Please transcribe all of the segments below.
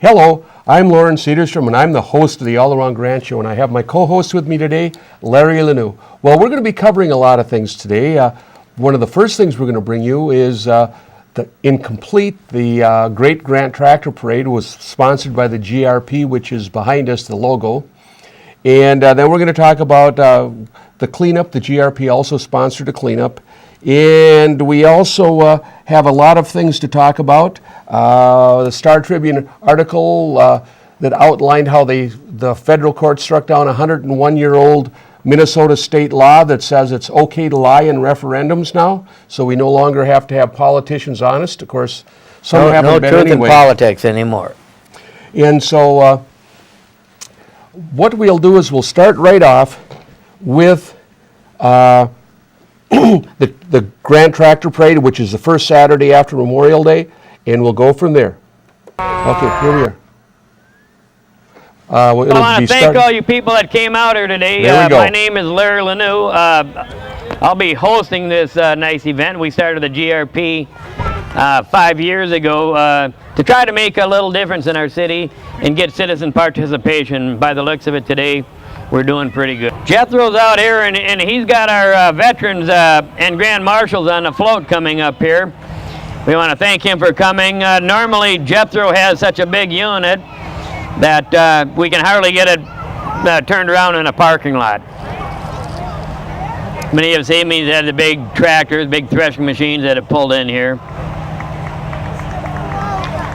Hello, I'm Loren Sederstrom, and I'm the host of the All Around Grant Show, and I have my co-host with me today, Larry Lanoux. Well, we're going to be covering a lot of things today. One of the first things we're going to bring you is the Incomplete, the Great Grant Tractor Parade was sponsored by the GRP, which is behind us, the logo. And then we're going to talk about the cleanup. The GRP also sponsored a cleanup. And we also have a lot of things to talk about. The Star Tribune article that outlined how the federal court struck down a 101-year-old Minnesota state law that says it's okay to lie in referendums now, so we no longer have to have politicians honest. Of course, some haven't been anyway. No truth in politics anymore. And so what we'll do is we'll start right off with the Grant Tractor Parade, which is the first Saturday after Memorial Day, and we'll go from there. Okay, here we are. I want to thank all you people that came out here today. My name is Larry Lanoux. I'll be hosting this nice event. We started the GRP 5 years ago to try to make a little difference in our city and get citizen participation. By the looks of it today, we're doing pretty good. Jethro's out here, and he's got our veterans and grand marshals on the float coming up here. We want to thank him for coming. Normally, Jethro has such a big unit that we can hardly get it turned around in a parking lot. Many of you have seen me, he's had the big tractors, big threshing machines that have pulled in here.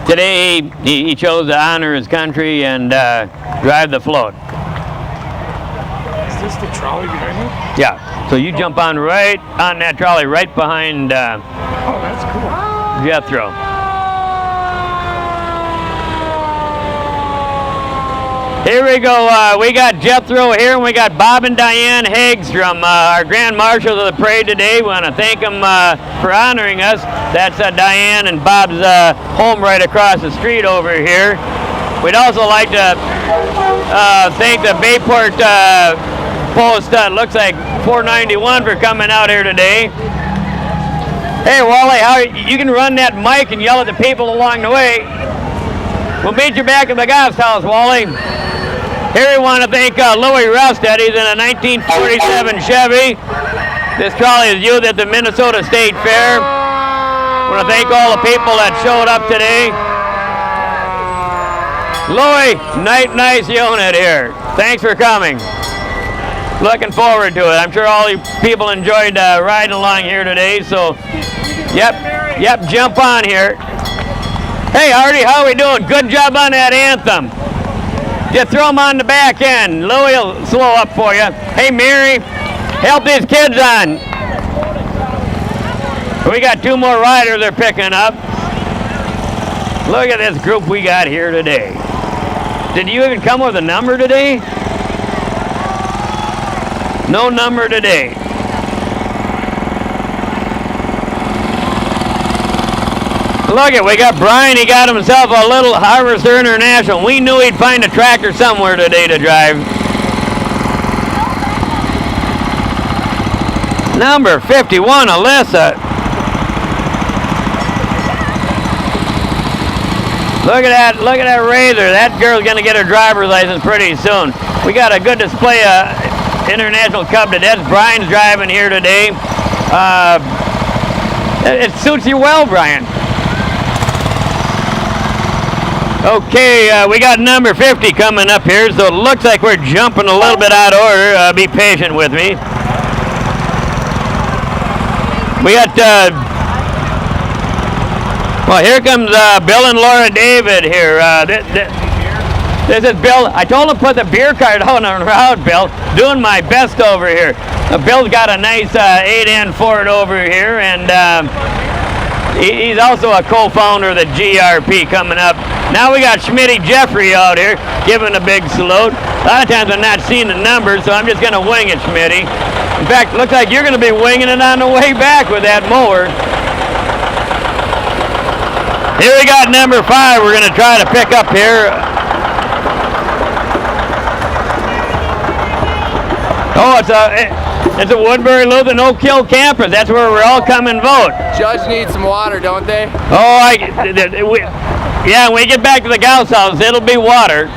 Today, he chose to honor his country and drive the float. Is this the trolley behind me? Yeah, so you jump on right on that trolley right behind oh, that's cool. Jethro. Here we go. We got Jethro here, and we got Bob and Diane Hagstrom, our Grand Marshals of the parade today. We want to thank them for honoring us. That's Diane and Bob's home right across the street over here. We'd also like to thank the Bayport Post, looks like 491, for coming out here today. Hey, Wally, you can run that mic and yell at the people along the way. We'll meet you back at the Goff's house, Wally. Here we want to thank Louis Rusted. He's in a 1947 Chevy. This trolley is used at the Minnesota State Fair. I want to thank all the people that showed up today. Louis, nice unit here. Thanks for coming. Looking forward to it. I'm sure all you people enjoyed riding along here today. So, yep, jump on here. Hey, Artie, how are we doing? Good job on that anthem. Just throw them on the back end. Louie will slow up for you. Hey, Mary, help these kids on. We got 2 more riders they're picking up. Look at this group we got here today. Did you even come with a number today? No number today. Look it, we got Brian, he got himself a little Harvester International. We knew he'd find a tractor somewhere today to drive. Number 51, Alyssa. Look at that Razor. That girl's gonna get her driver's license pretty soon. We got a good display of International Cub Cadets. Brian's driving here today. It suits you well, Brian. Okay, we got number 50 coming up here, so it looks like we're jumping a little bit out of order. Be patient with me. We got, well, here comes Bill and Laura David here. This is Bill. I told him to put the beer cart on the road, Bill. Doing my best over here. Bill's got a nice 8N Ford over here, and he's also a co-founder of the GRP coming up. Now we got Schmitty Jeffrey out here giving a big salute. A lot of times I'm not seeing the numbers, so I'm just going to wing it, Schmitty. In fact, looks like you're going to be winging it on the way back with that mower. Here we got number 5 we're going to try to pick up here. Oh, it's a Woodbury Lutheran Oak Hill campus. That's where we're all come and vote. Judge needs some water, don't they? Oh, Yeah, when we get back to the Gauss house, it'll be water.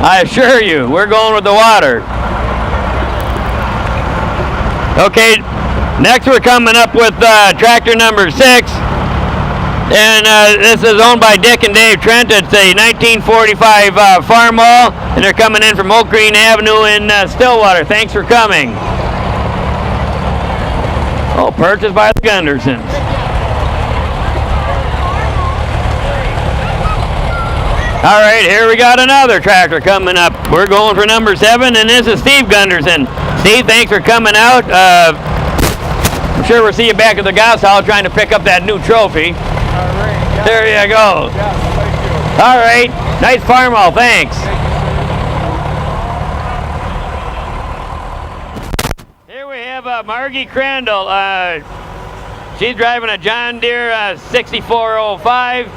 I assure you, we're going with the water. Okay, next we're coming up with tractor number 6. And this is owned by Dick and Dave Trent. It's a 1945 Farmall, and they're coming in from Oak Green Avenue in Stillwater. Thanks for coming. Oh, purchased by the Gundersons. All right, here we got another tractor coming up. We're going for number 7, and this is Steve Gunderson. Steve, thanks for coming out. I'm sure we'll see you back at the Gauss Hall trying to pick up that new trophy. All right. Yeah. There you go. Yeah, thank you. All right, nice Farmall, thanks. Here we have Margie Crandall. She's driving a John Deere 6405.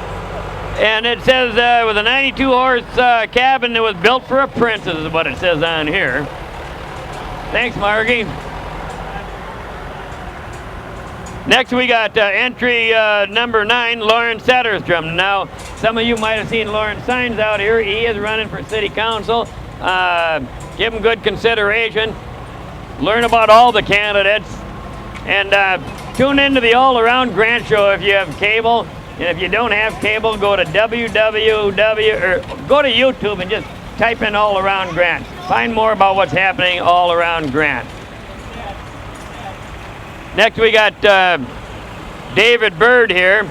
And it says with a 92 horse cabin that was built for a princess is what it says on here. Thanks, Margie. Next we got entry number 9, Loren Sederstrom. Now, some of you might have seen Loren's signs out here. He is running for city council. Give him good consideration. Learn about all the candidates. And tune into the All Around Grant Show if you have cable. And if you don't have cable, go to go to YouTube and just type in All Around Grant. Find more about what's happening all around Grant. Next we got David Bird here.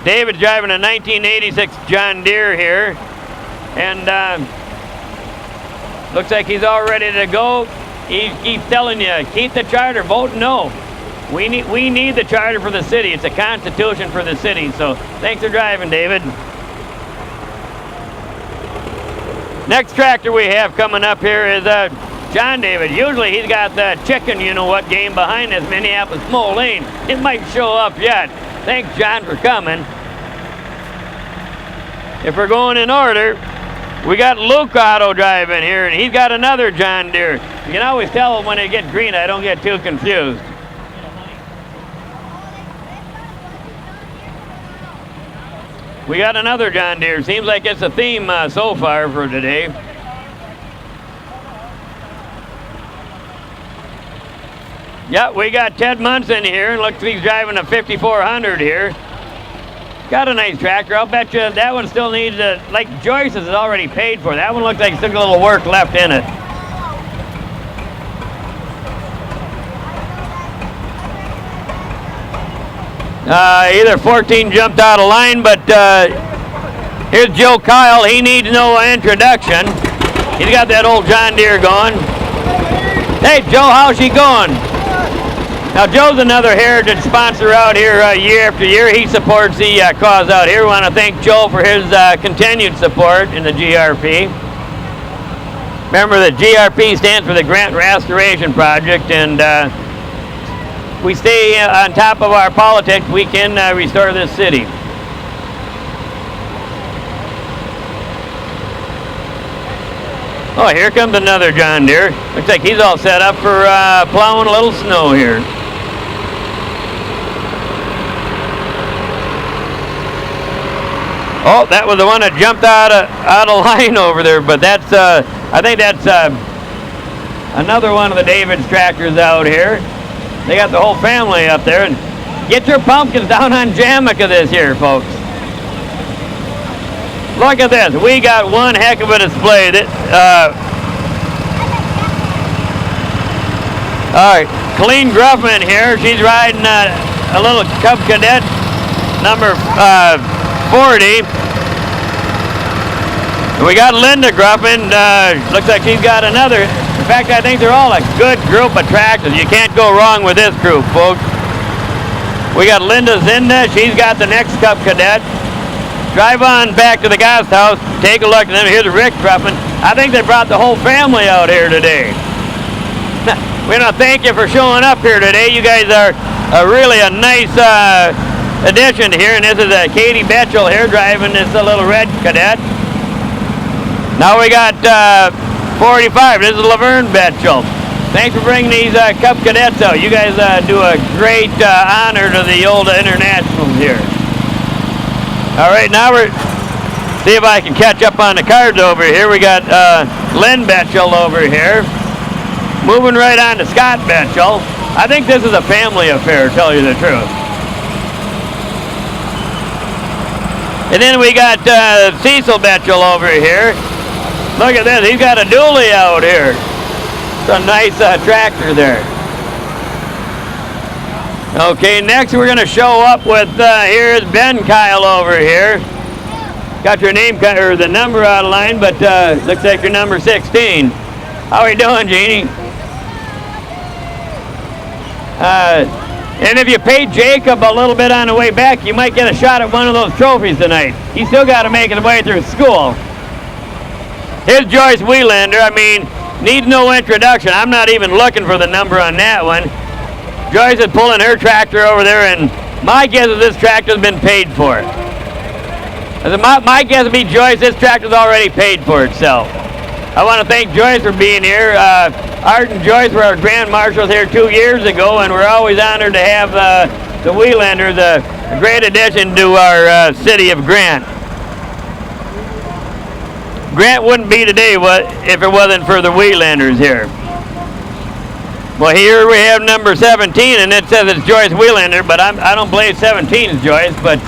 David's driving a 1986 John Deere here. And looks like he's all ready to go. He keeps telling you, keep the charter, vote no. We need the charter for the city. It's a constitution for the city. So thanks for driving, David. Next tractor we have coming up here is John David. Usually he's got the chicken, you know what, game behind this Minneapolis Moline. It might show up yet. Thanks, John, for coming. If we're going in order, we got Luke Otto driving here, and he's got another John Deere. You can always tell when they get green. I don't get too confused. We got another John Deere. Seems like it's a theme so far for today. Yeah, we got Ted Munson here, and looks like he's driving a 5400 here. Got a nice tractor. I'll bet you that one still needs like Joyce's is already paid for. That one looks like it's still got a little work left in it. Either 14 jumped out of line, but here's Joe Kyle. He needs no introduction. He's got that old John Deere going. Hey, Joe, how's she going? Now, Joe's another heritage sponsor out here year after year. He supports the cause out here. We want to thank Joe for his continued support in the GRP. Remember that GRP stands for the Grant Restoration Project, and we stay on top of our politics, we can restore this city. Oh, here comes another John Deere. Looks like he's all set up for plowing a little snow here. Oh, that was the one that jumped out of line over there, but that's, I think that's another one of the David's tractors out here. They got the whole family up there. And get your pumpkins down on Jamaica this year, folks. Look at this. We got one heck of a display. All right, Colleen Gruffman here. She's riding a little Cub Cadet number 40. And we got Linda Gruffman. Looks like she's got another. In fact, I think they're all a good group of tractors. You can't go wrong with this group, folks. We got Linda Zinda. She's got the next Cub Cadet. Drive on back to the Gauss house. Take a look at them. Here's Rick Gruffman. I think they brought the whole family out here today. We want to thank you for showing up here today. You guys are really a nice addition here. And this is Katie Betchel here driving this little red Cadet. Now we got 45. This is Laverne Betchel. Thanks for bringing these Cub Cadets out. You guys do a great honor to the old internationals here. All right, now we're see if I can catch up on the cards over here. We got Lynn Betchel over here. Moving right on to Scott Betchel. I think this is a family affair, to tell you the truth. And then we got Cecil Betchel over here. Look at this, he's got a dually out here. It's a nice tractor there. Okay, next we're going to show up with, here's Ben Kyle over here. Got your name, or the number out of line, but looks like you're number 16. How are you doing, Jeannie? And if you paid Jacob a little bit on the way back, you might get a shot at one of those trophies tonight. He's still got to make his way through school. Here's Joyce Wieslander. I mean, needs no introduction. I'm not even looking for the number on that one. Joyce is pulling her tractor over there, and my guess is this tractor's been paid for. My guess would be, Joyce, this tractor's already paid for itself. I want to thank Joyce for being here. Art and Joyce were our Grand Marshals here 2 years ago, and we're always honored to have the Wielanders, a great addition to our city of Grant. Grant wouldn't be today if it wasn't for the Wielanders here. Well, here we have number 17, and it says it's Joyce Wielander, but I don't believe 17 is Joyce, but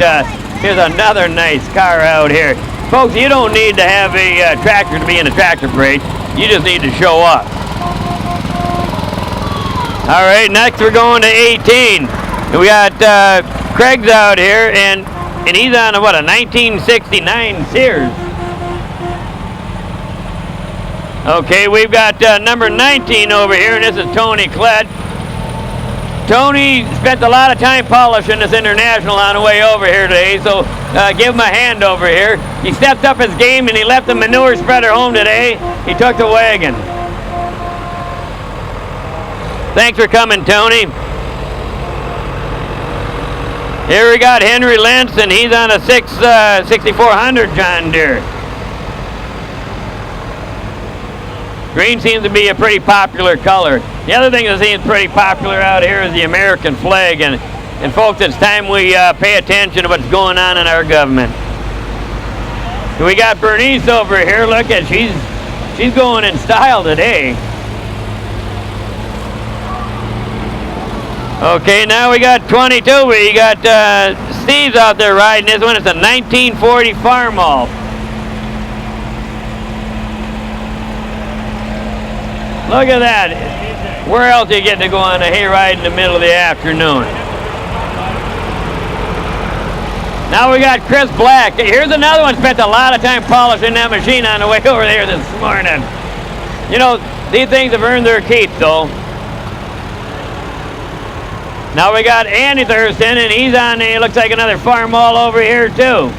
here's another nice car out here. Folks, you don't need to have a tractor to be in a tractor parade. You just need to show up. All right, next we're going to 18. We got Craig's out here, and he's on a 1969 Sears. Okay, we've got number 19 over here, and this is Tony Klett. Tony spent a lot of time polishing this International on the way over here today, so give him a hand over here. He stepped up his game, and he left the manure spreader home today. He took the wagon. Thanks for coming, Tony. Here we got Henry Lentz, and he's on a 6400 John Deere. Green seems to be a pretty popular color. The other thing that seems pretty popular out here is the American flag, and folks, it's time we pay attention to what's going on in our government. We got Bernice over here. Look at she's going in style today. Okay, now we got 22. We got Steve's out there riding this one. It's a 1940 Farmall. Look at that. Where else do you get to go on a hayride in the middle of the afternoon? Now we got Chris Black. Here's another one. Spent a lot of time polishing that machine on the way over there this morning. You know, these things have earned their keep, though. Now we got Andy Thurston, and he's on a, looks like another Farmall over here, too.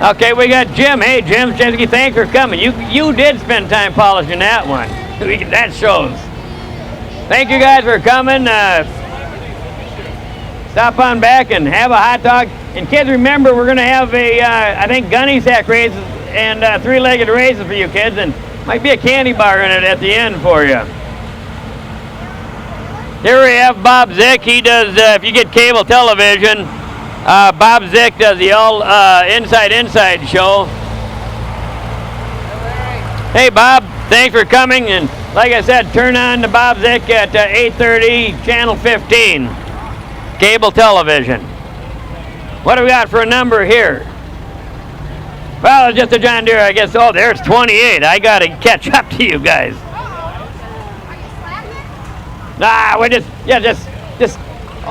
Okay, we got Jim. Hey, Jim Chesky, thanks for coming. You did spend time polishing that one. That shows. Thank you guys for coming. Stop on back and have a hot dog. And kids, remember, we're going to have a, I think, gunny sack races and three-legged races for you kids. And might be a candy bar in it at the end for you. Here we have Bob Zick. He does, if you get cable television, Bob Zick does the all Inside show. Hey Bob, thanks for coming, and like I said, turn on to Bob Zick at 8:30, channel 15, cable television. What do we got for a number here? Well, it's just a John Deere, I guess. Oh, there's 28. I got to catch up to you guys. Nah, we're just.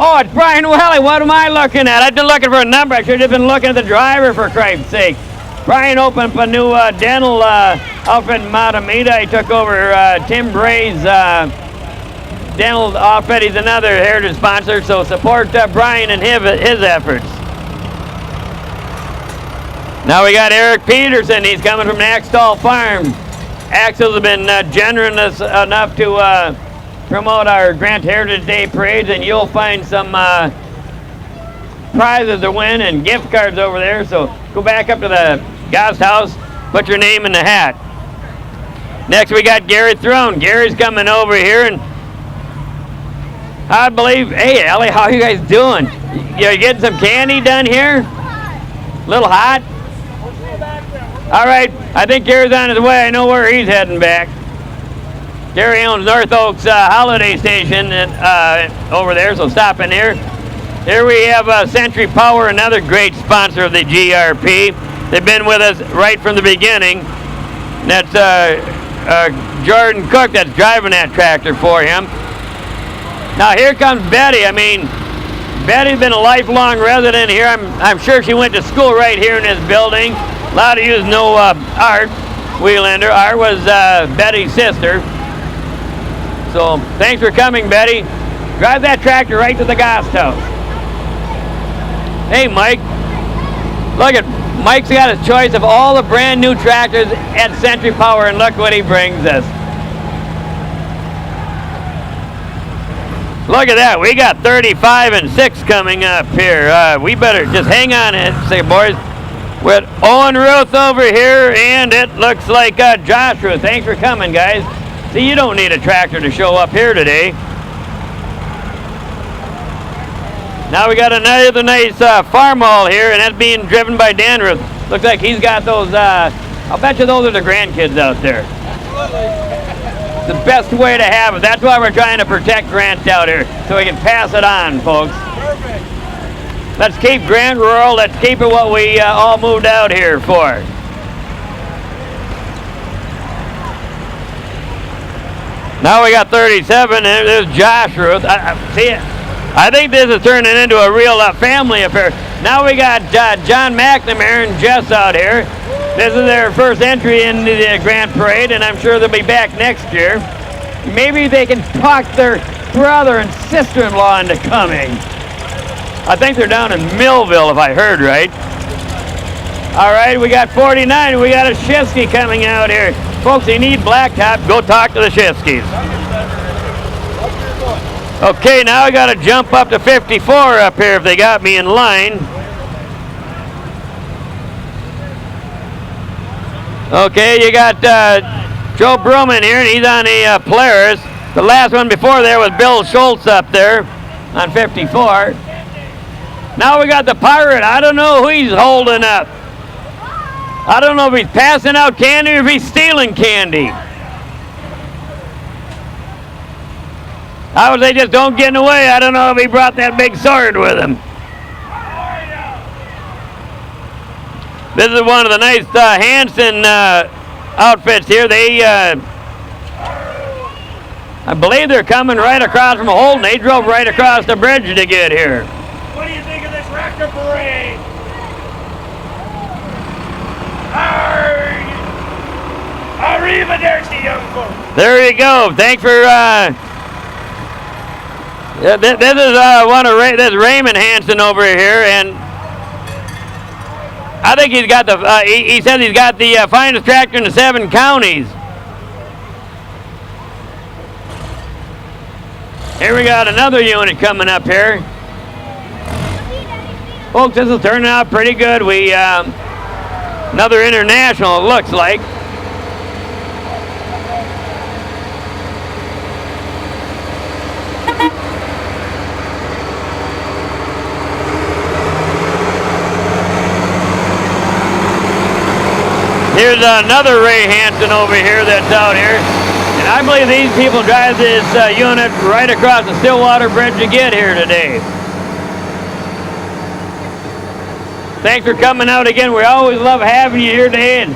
Oh, it's Brian Welly. What am I looking at? I've been looking for a number. I should have been looking at the driver, for Christ's sake. Brian opened up a new dental outfit in Matamita. He took over Tim Bray's dental outfit. He's another heritage sponsor, so support Brian and his efforts. Now we got Eric Peterson. He's coming from Axtell Farm. Axel's have been generous enough to promote our Grant Heritage Day parades, and you'll find some prizes to win and gift cards over there. So go back up to the Gast house, put your name in the hat. Next we got Gary Throne. Gary's coming over here, and I believe, hey, Ellie, how you guys doing? You getting some candy done here? Little hot? All right, I think Gary's on his way. I know where he's heading back. Gary owns North Oaks Holiday Station over there, so stop in here. Here we have Century Power, another great sponsor of the GRP. They've been with us right from the beginning. That's Jordan Cook that's driving that tractor for him. Now here comes Betty. I mean, Betty's been a lifelong resident here. I'm sure she went to school right here in this building. A lot of you know Art Wheelander. Art was Betty's sister. So thanks for coming, Betty. Drive that tractor right to the gas house. Hey, Mike. Look at Mike's got his choice of all the brand new tractors at Century Power, and look what he brings us. Look at that. We got 35 and 6 coming up here. We better just hang on it, say, boys. With Owen Ruth over here, and it looks like Joshua. Thanks for coming, guys. See, you don't need a tractor to show up here today. Now we got another nice farm haul here, and that's being driven by Dan Ruth. Looks like he's got those, I'll bet you those are the grandkids out there. Absolutely. The best way to have it. That's why we're trying to protect Grant out here, so we can pass it on, folks. Perfect. Let's keep Grant rural. Let's keep it what we all moved out here for. Now we got 37, and there's Josh Ruth. See, I think this is turning into a real family affair. Now we got John McNamara and Jess out here. This is their first entry into the Grand Parade, and I'm sure they'll be back next year. Maybe they can talk their brother and sister-in-law into coming. I think they're down in Millville, if I heard right. All right, we got 49. We got a Shifsky coming out here. Folks, you need blacktop, go talk to the Shifskys. Okay, now I got to jump up to 54 up here if they got me in line. Okay, you got Joe Bruman here, and he's on the Polaris. The last one before there was Bill Schultz up there on 54. Now we got the Pirate. I don't know who he's holding up. I don't know if he's passing out candy or if he's stealing candy. I would say just don't get in the way. I don't know if he brought that big sword with him. This is one of the nice Hanson outfits here. They, I believe they're coming right across from Holden. They drove right across the bridge to get here. What do you think of this tractor parade? Arriva, there's the young folks. There you go. Thanks for. This is one of this Raymond Hanson over here, and I think he's got the. He says he's got the finest tractor in the 7 counties. Here we got another unit coming up here. Folks, this is turning out pretty good. We another international, it looks like. Here's another Ray Hanson over here that's out here. And I believe these people drive this unit right across the Stillwater Bridge to get here today. Thanks for coming out again. We always love having you here today. And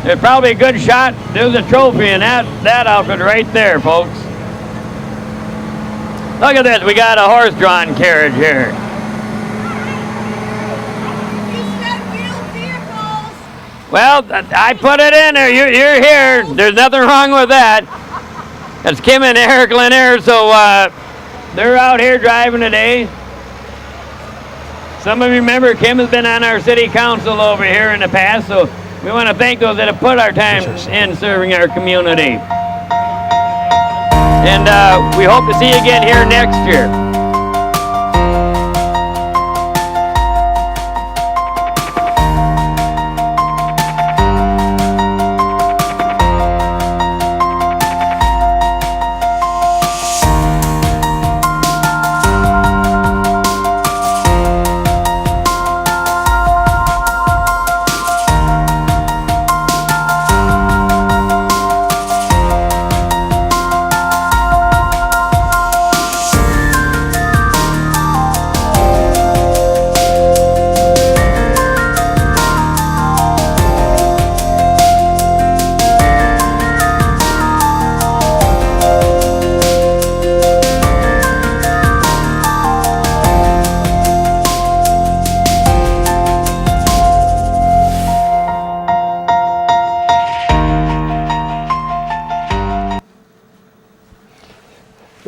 there's probably a good shot. There's a trophy in that outfit right there, folks. Look at this. We got a horse-drawn carriage here. Well, I put it in there. You're here. There's nothing wrong with that. It's Kim and Eric Lanier, so they're out here driving today. Some of you remember Kim has been on our city council over here in the past, so we want to thank those that have put our time in serving our community. And we hope to see you again here next year.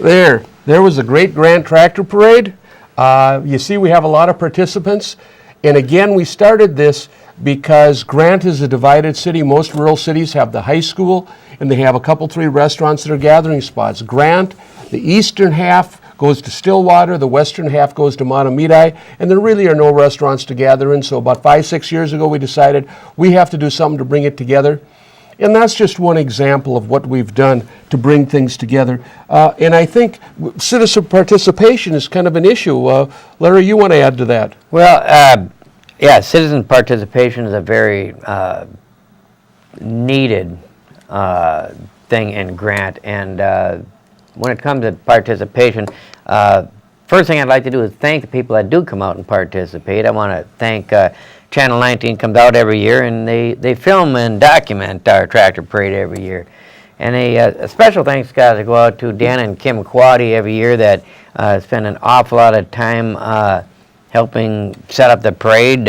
There was a great Grant Tractor Parade. You see we have a lot of participants. And again, we started this because Grant is a divided city. Most rural cities have the high school, and they have a couple, 3 restaurants that are gathering spots. Grant, the eastern half goes to Stillwater, the western half goes to Mahtomedi, and there really are no restaurants to gather in. So about 5, 6 years ago, we decided we have to do something to bring it together. And that's just one example of what we've done to bring things together. And I think citizen participation is kind of an issue. Larry, you want to add to that? Well, yeah, citizen participation is a very needed thing in Grant. And when it comes to participation, first thing I'd like to do is thank the people that do come out and participate. I want to thank Channel 19 comes out every year, and they film and document our tractor parade every year. And a special thanks, guys, to go out to Dan and Kim Quaddy every year that spend an awful lot of time helping set up the parade,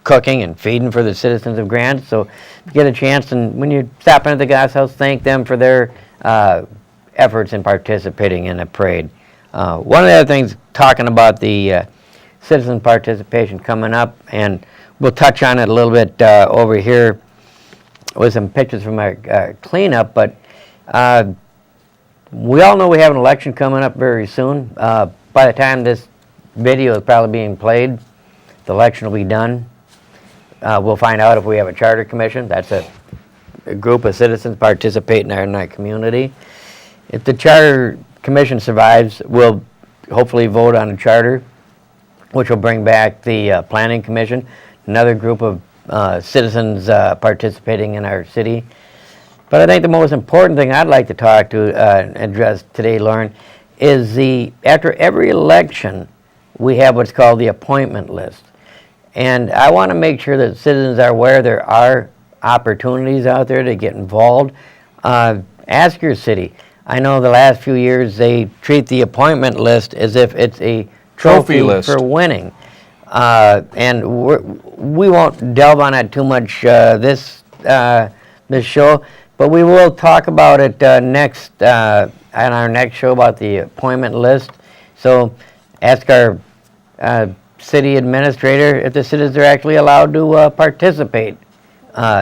cooking and feeding for the citizens of Grant. So if you get a chance, and when you stop in at the gas house, thank them for their efforts in participating in the parade. One of the other things, talking about the citizen participation coming up, and we'll touch on it a little bit over here with some pictures from our cleanup, but we all know we have an election coming up very soon. By the time this video is probably being played, the election will be done. We'll find out if we have a charter commission. That's a group of citizens participating in our community. If the charter commission survives, we'll hopefully vote on a charter, which will bring back the planning commission, another group of citizens participating in our city. But I think the most important thing I'd like to talk to address today, Loren, is after every election, we have what's called the appointment list. And I want to make sure that citizens are aware there are opportunities out there to get involved. Ask your city. I know the last few years they treat the appointment list as if it's a trophy list for winning. And we won't delve on it too much this show, but we will talk about it next on our next show about the appointment list. So ask our city administrator if the citizens are actually allowed to participate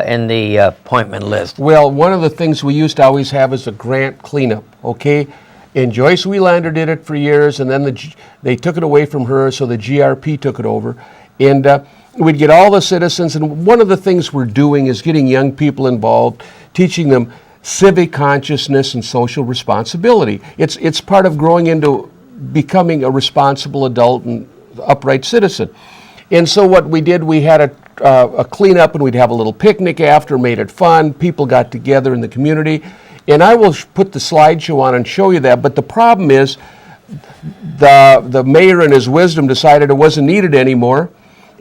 in the appointment list. Well, one of the things we used to always have is a Grant cleanup, okay? And Joyce Wheelander did it for years, and then they took it away from her, so the GRP took it over. And we'd get all the citizens, and one of the things we're doing is getting young people involved, teaching them civic consciousness and social responsibility. It's part of growing into becoming a responsible adult and upright citizen. And so what we did, we had a cleanup, and we'd have a little picnic after, made it fun. People got together in the community. And I will put the slideshow on and show you that. But the problem is the mayor in his wisdom decided it wasn't needed anymore,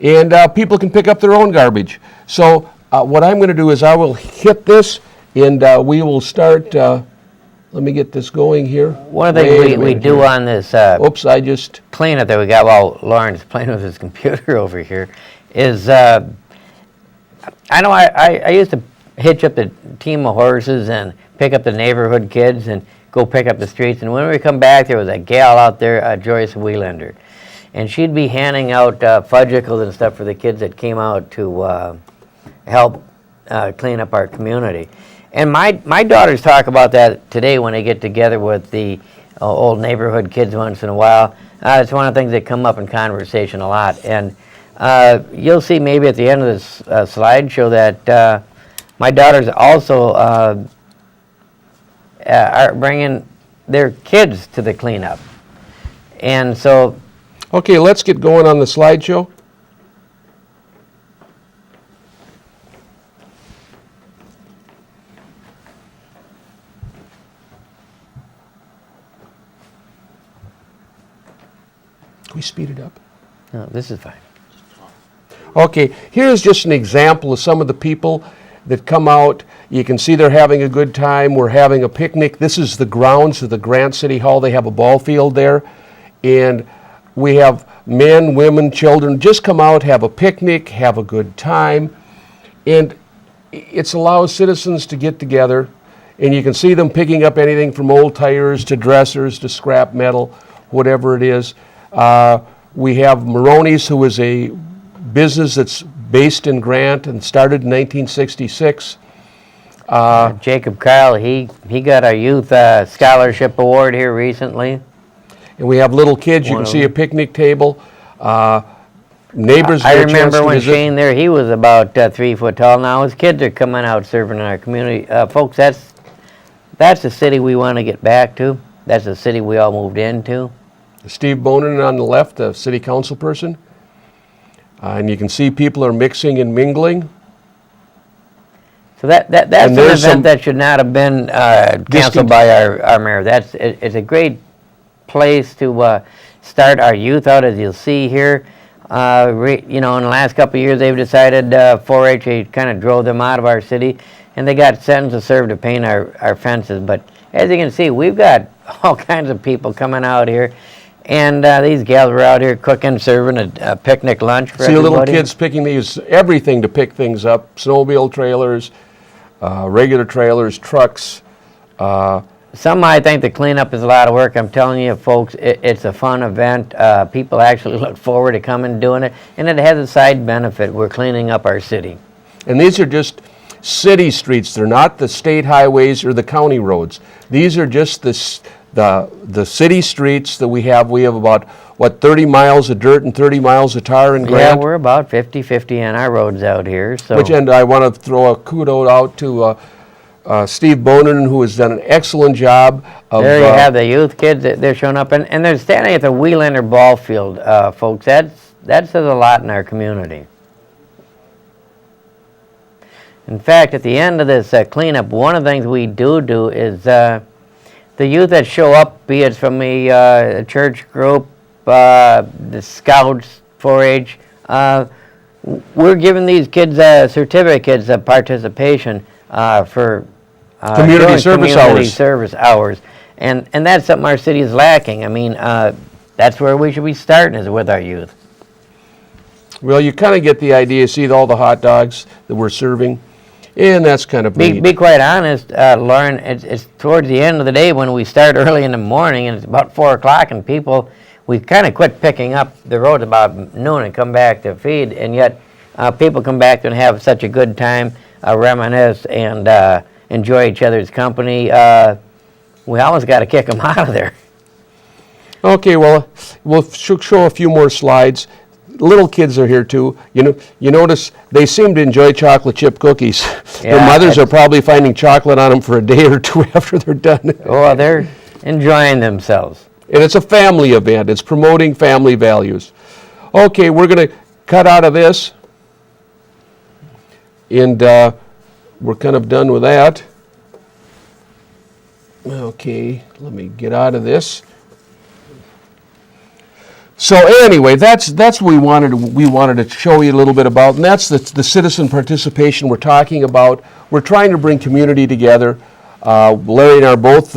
and people can pick up their own garbage. So what I'm going to do is I will hit this, and we will start. Let me get this going here. One of the things we do on this oops, I just cleanup that we got while Lauren's playing with his computer over here is I know I used to hitch up a team of horses and pick up the neighborhood kids and go pick up the streets. And when we come back, there was a gal out there, Joyce Wheelander. And she'd be handing out fudgicles and stuff for the kids that came out to help clean up our community. And my daughters talk about that today when they get together with the old neighborhood kids once in a while. It's one of the things that come up in conversation a lot. And you'll see maybe at the end of this slideshow that my daughters also are bringing their kids to the cleanup. And so... Okay, let's get going on the slideshow. Can we speed it up? No, this is fine. Okay, here's just an example of some of the people that come out. You can see they're having a good time. We're having a picnic. This is the grounds of the Grant City Hall. They have a ball field there. And we have men, women, children just come out, have a picnic, have a good time. And it allows citizens to get together And you can see them picking up anything from old tires to dressers to scrap metal, whatever it is. We have Maroney's, who is a business that's based in Grant and started in 1966. Jacob Kyle, he got our youth scholarship award here recently. And we have little kids. You can see a picnic table. Neighbors I get a chance remember to when visit. Shane there, he was about 3 foot tall. Now his kids are coming out serving in our community. Folks, that's the city we want to get back to. That's the city we all moved into. Steve Bonin on the left, a city council person. And you can see people are mixing and mingling. So that's an event that should not have been canceled by our mayor. It's a great place to start our youth out, as you'll see here. In the last couple of years, they've decided 4-H kind of drove them out of our city, and they got sentenced to serve to paint our fences. But as you can see, we've got all kinds of people coming out here, and these gals were out here cooking, serving a picnic lunch for everybody. Little kids picking everything to pick things up, snowmobile trailers, regular trailers, trucks. Some might think the cleanup is a lot of work. I'm telling you, folks, it's a fun event. People actually look forward to coming and doing it, and it has a side benefit. We're cleaning up our city. And these are just city streets. They're not the state highways or the county roads. These are just the city streets that we have. We have about, 30 miles of dirt and 30 miles of tar in Grant? Yeah, we're about 50-50 on our roads out here. So. And I want to throw a kudo out to Steve Bonin, who has done an excellent job. There you have the youth kids. They're showing up, and they're standing at the Wheelander ball field, folks. That says a lot in our community. In fact, at the end of this cleanup, one of the things we do is the youth that show up, be it from a church group, the Scouts, 4-H, we're giving these kids certificates of participation for community service hours. And that's something our city is lacking. I mean, that's where we should be starting, is with our youth. Well, you kind of get the idea. See all the hot dogs that we're serving, and that's kind of Be quite honest, Loren, it's towards the end of the day when we start early in the morning, and it's about 4 o'clock, and we kind of quit picking up the roads about noon and come back to feed, and yet people come back and have such a good time, reminisce, and enjoy each other's company. We always got to kick them out of there. Okay, well, we'll show a few more slides. Little kids are here too. You notice they seem to enjoy chocolate chip cookies. Their mothers are probably finding chocolate on them for a day or two after they're done. Oh, they're enjoying themselves. And it's a family event. It's promoting family values. Okay, we're going to cut out of this. And we're kind of done with that. Okay, let me get out of this. So anyway, that's what we wanted to show you a little bit about, and that's the citizen participation we're talking about. We're trying to bring community together. Larry and I are both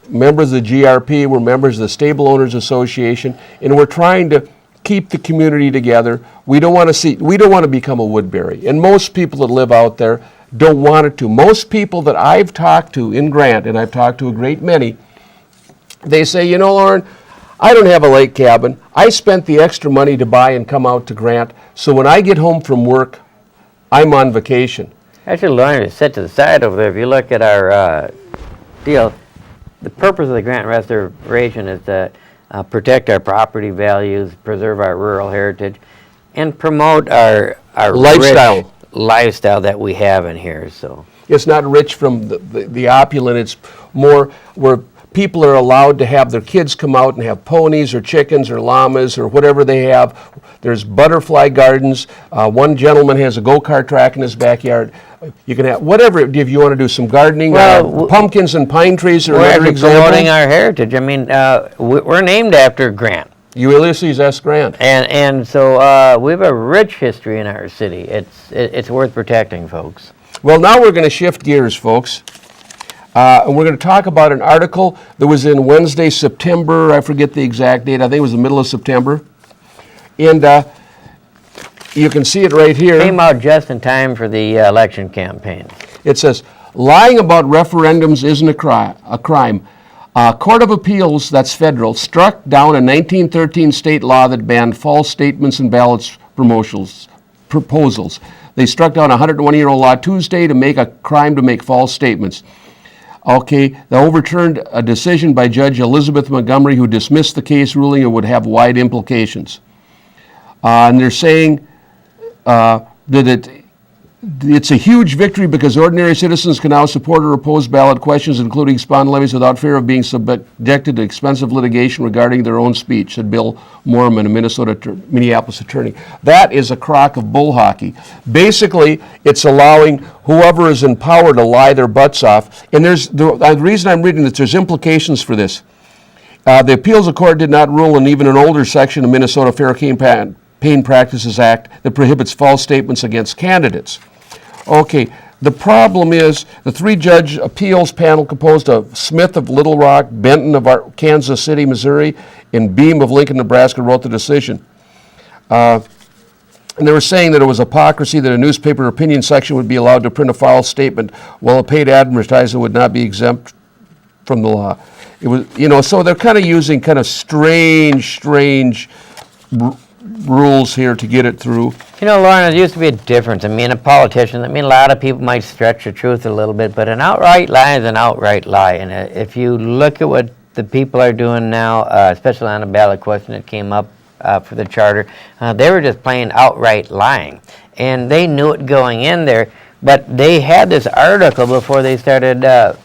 members of the GRP. We're members of the Stable Owners Association, and we're trying to keep the community together. We don't want to become a Woodbury, and most people that live out there don't want it to. Most people that I've talked to in Grant, and I've talked to a great many, they say, Loren, I don't have a lake cabin. I spent the extra money to buy and come out to Grant, so when I get home from work, I'm on vacation. Actually, Loren, to sit to the side over there, if you look at our deal, the purpose of the Grant Restoration is to protect our property values, preserve our rural heritage, and promote our lifestyle. Rich lifestyle that we have in here. So it's not rich from the opulent. It's more where people are allowed to have their kids come out and have ponies or chickens or llamas or whatever they have. There's butterfly gardens. One gentleman has a go-kart track in his backyard. You can have whatever, if you want to do some gardening. Pumpkins and pine trees are another example. We're promoting our heritage. I mean, we're named after Grant. Ulysses S. Grant. And so we have a rich history in our city. It's worth protecting, folks. Well, now we're going to shift gears, folks. And we're going to talk about an article that was in Wednesday, September. I forget the exact date. I think it was the middle of September. And you can see it right here. Came out just in time for the election campaign. It says, Lying about referendums isn't a crime. Court of Appeals, that's federal, struck down a 1913 state law that banned false statements and ballots proposals. They struck down a 101-year-old law Tuesday to make a crime to make false statements. Okay, they overturned a decision by Judge Elizabeth Montgomery who dismissed the case, ruling it would have wide implications. And they're saying that it's a huge victory because ordinary citizens can now support or oppose ballot questions, including spawn levies, without fear of being subjected to expensive litigation regarding their own speech, said Bill Mormon, a Minneapolis attorney. That is a crock of bull hockey. Basically, it's allowing whoever is in power to lie their butts off. And the reason I'm reading this, there's implications for this. The appeals court did not rule in even an older section of Minnesota Fair Campaign Practices Act that prohibits false statements against candidates. Okay, the problem is the three-judge appeals panel composed of Smith of Little Rock, Benton of Kansas City, Missouri, and Beam of Lincoln, Nebraska wrote the decision. And they were saying that it was hypocrisy that a newspaper opinion section would be allowed to print a false statement while a paid advertiser would not be exempt from the law. It was, so they're kind of using kind of strange rules here to get it through. Loren, it used to be a difference. I mean, a politician, a lot of people might stretch the truth a little bit, but an outright lie is an outright lie. And if you look at what the people are doing now, especially on a ballot question that came up for the charter, they were just plain outright lying. And they knew it going in there, but they had this article before they started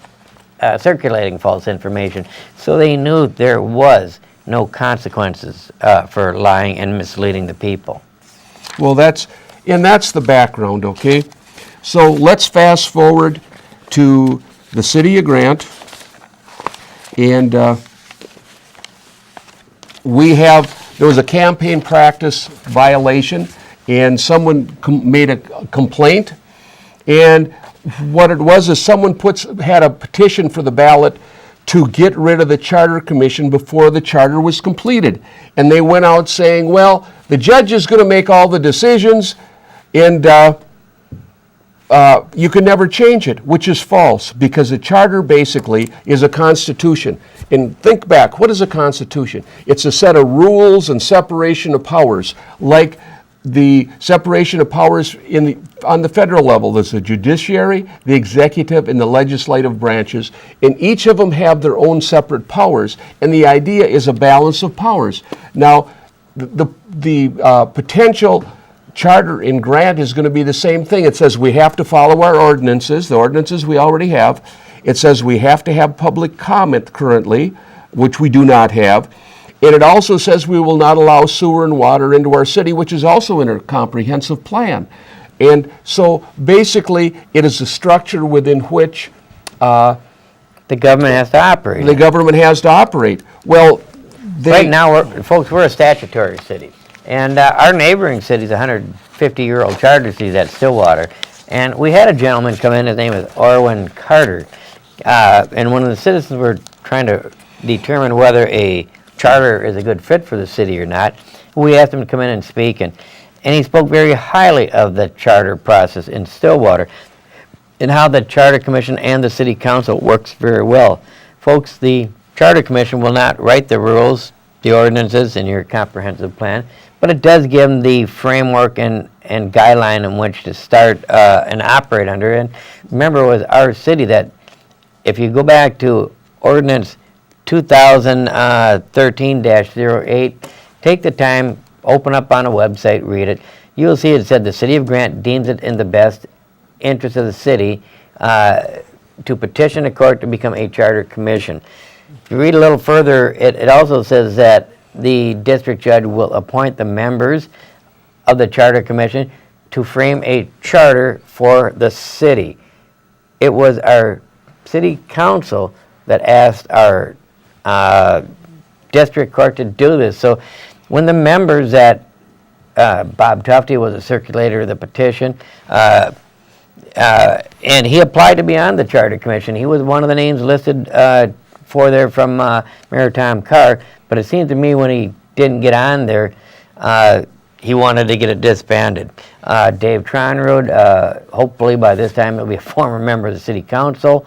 circulating false information. So they knew there was no consequences for lying and misleading the people. Well, that's the background, okay? So let's fast forward to the city of Grant, and there was a campaign practice violation, and someone made a complaint, and what it was is someone had a petition for the ballot to get rid of the Charter Commission before the charter was completed. And they went out saying, well, the judge is going to make all the decisions and you can never change it, which is false because a charter basically is a constitution. And think back, what is a constitution? It's a set of rules and separation of powers, like the separation of powers on the federal level. There's the judiciary, the executive, and the legislative branches, and each of them have their own separate powers, and the idea is a balance of powers. Now, the potential charter in Grant is going to be the same thing. It says we have to follow our ordinances, the ordinances we already have. It says we have to have public comment currently, which we do not have. And it also says we will not allow sewer and water into our city, which is also in our comprehensive plan. And so basically, it is a structure within which the government has to operate. The government has to operate. Well, right now, we're a statutory city. And our neighboring city is a 150-year-old charter city, that's Stillwater. And we had a gentleman come in, his name is Orwin Carter. And when the citizens were trying to determine whether a charter is a good fit for the city or not, we asked him to come in and speak, and he spoke very highly of the charter process in Stillwater and how the Charter Commission and the City Council works very well. Folks, the Charter Commission will not write the rules, the ordinances in your comprehensive plan, but it does give them the framework and guideline in which to start and operate under. And remember, it was our city that, if you go back to Ordinance 2013-08, take the time, open up on a website, read it. You'll see it said the City of Grant deems it in the best interest of the city to petition the court to become a charter commission. If you read a little further, it also says that the district judge will appoint the members of the charter commission to frame a charter for the city. It was our city council that asked our district court to do this. So when the members that Bob Tufte was a circulator of the petition, and he applied to be on the Charter Commission. He was one of the names listed for there from Mayor Tom Carr, but it seemed to me when he didn't get on there, he wanted to get it disbanded. Dave Tronrud, hopefully by this time he'll be a former member of the city council.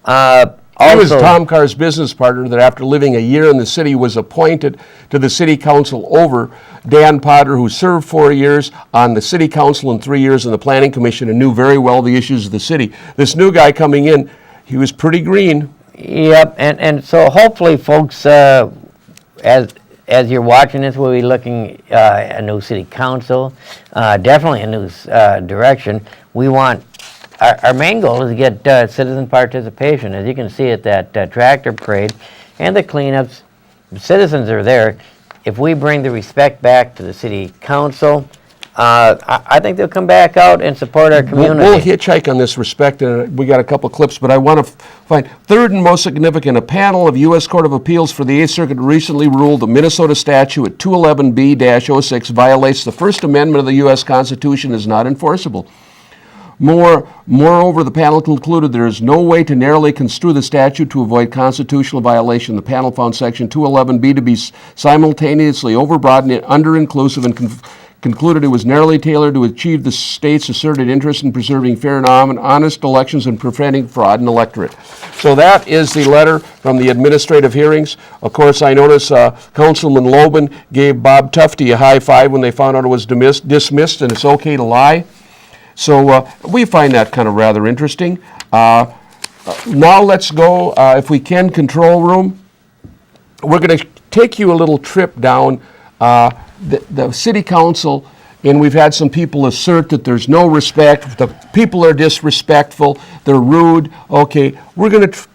He was Tom Carr's business partner that after living a year in the city was appointed to the city council over Dan Potter, who served 4 years on the city council and 3 years on the planning commission and knew very well the issues of the city. This new guy coming in, he was pretty green. Yep, and so hopefully folks, as you're watching this, we'll be looking at a new city council, definitely a new direction. We want, our main goal is to get citizen participation. As you can see at that tractor parade and the cleanups, the citizens are there. If we bring the respect back to the city council, I think they'll come back out and support our community. We'll hitchhike on this respect, and we got a couple clips, but I want to find third and most significant. A panel of U.S. Court of Appeals for the 8th Circuit recently ruled the Minnesota statute at 211B-06 violates the First Amendment of the U.S. Constitution, is not enforceable. Moreover, the panel concluded there is no way to narrowly construe the statute to avoid constitutional violation. The panel found Section 211B to be simultaneously overbroad and under-inclusive and concluded it was narrowly tailored to achieve the state's asserted interest in preserving fair and honest elections and preventing fraud in the electorate. So that is the letter from the administrative hearings. Of course, I notice Councilman Loben gave Bob Tufte a high five when they found out it was dismissed and it's okay to lie. So we find that kind of rather interesting. Now let's go, if we can, control room. We're going to take you a little trip down the city council, and we've had some people assert that there's no respect, the people are disrespectful, they're rude. Okay, we're going to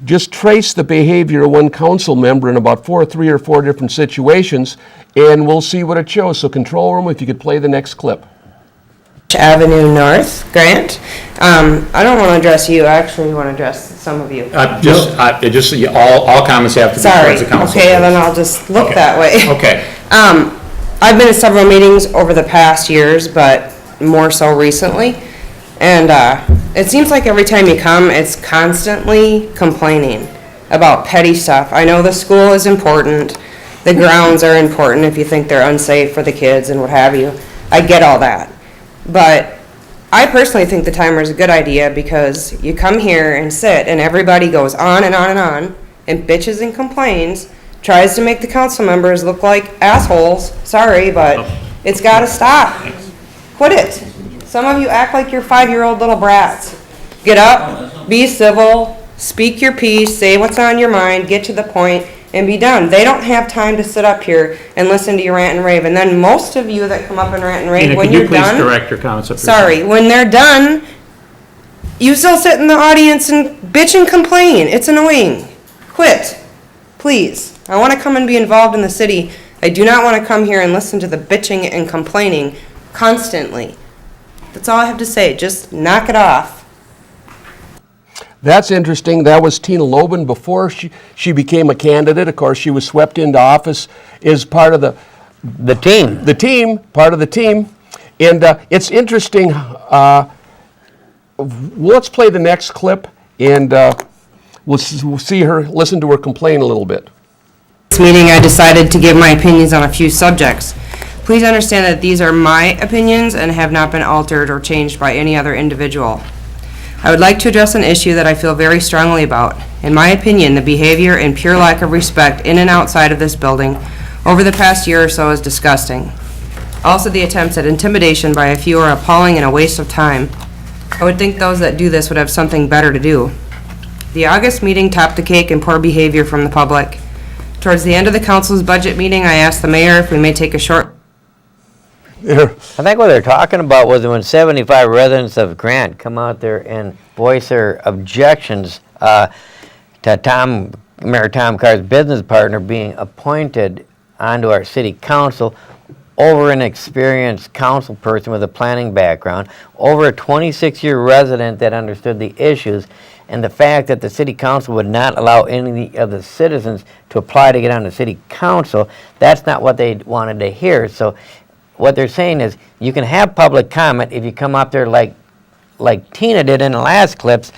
just trace the behavior of one council member in about three or four different situations, and we'll see what it shows. So control room, if you could play the next clip. Avenue North, Grant. I don't want to address you. I actually want to address some of you. All comments have to be Sorry. towards the council. Okay, then I'll just look that way. Okay. I've been to several meetings over the past years, but more so recently. And it seems like every time you come, it's constantly complaining about petty stuff. I know the school is important. The grounds are important if you think they're unsafe for the kids and what have you. I get all that. But I personally think the timer is a good idea because you come here and sit and everybody goes on and on and on and bitches and complains, tries to make the council members look like assholes. Sorry, but it's got to stop. Quit it. Some of you act like you're 5-year-old little brats. Get up, be civil, speak your piece, say what's on your mind, get to the point, and be done. They don't have time to sit up here and listen to you rant and rave. And then most of you that come up and rant and rave, when you're done... Could you please direct your comments up here? Sorry, when they're done, you still sit in the audience and bitch and complain. It's annoying. Quit. Please. I want to come and be involved in the city. I do not want to come here and listen to the bitching and complaining constantly. That's all I have to say. Just knock it off. That's interesting. That was Tina Loben before she became a candidate. Of course, she was swept into office as part of the team. Part of the team. And it's interesting. Let's play the next clip, and we'll see her, listen to her complain a little bit. This meeting, I decided to give my opinions on a few subjects. Please understand that these are my opinions and have not been altered or changed by any other individual. I would like to address an issue that I feel very strongly about. In my opinion, the behavior and pure lack of respect in and outside of this building over the past year or so is disgusting. Also, the attempts at intimidation by a few are appalling and a waste of time. I would think those that do this would have something better to do. The August meeting topped the cake in poor behavior from the public. Towards the end of the council's budget meeting, I asked the mayor if we may take a short... I think what they're talking about was when 75 residents of Grant come out there and voice their objections to Mayor Tom Carr's business partner being appointed onto our city council over an experienced council person with a planning background, over a 26-year resident that understood the issues, and the fact that the city council would not allow any of the citizens to apply to get on the city council. That's not what they wanted to hear. So what they're saying is you can have public comment if you come up there like Tina did in the last clips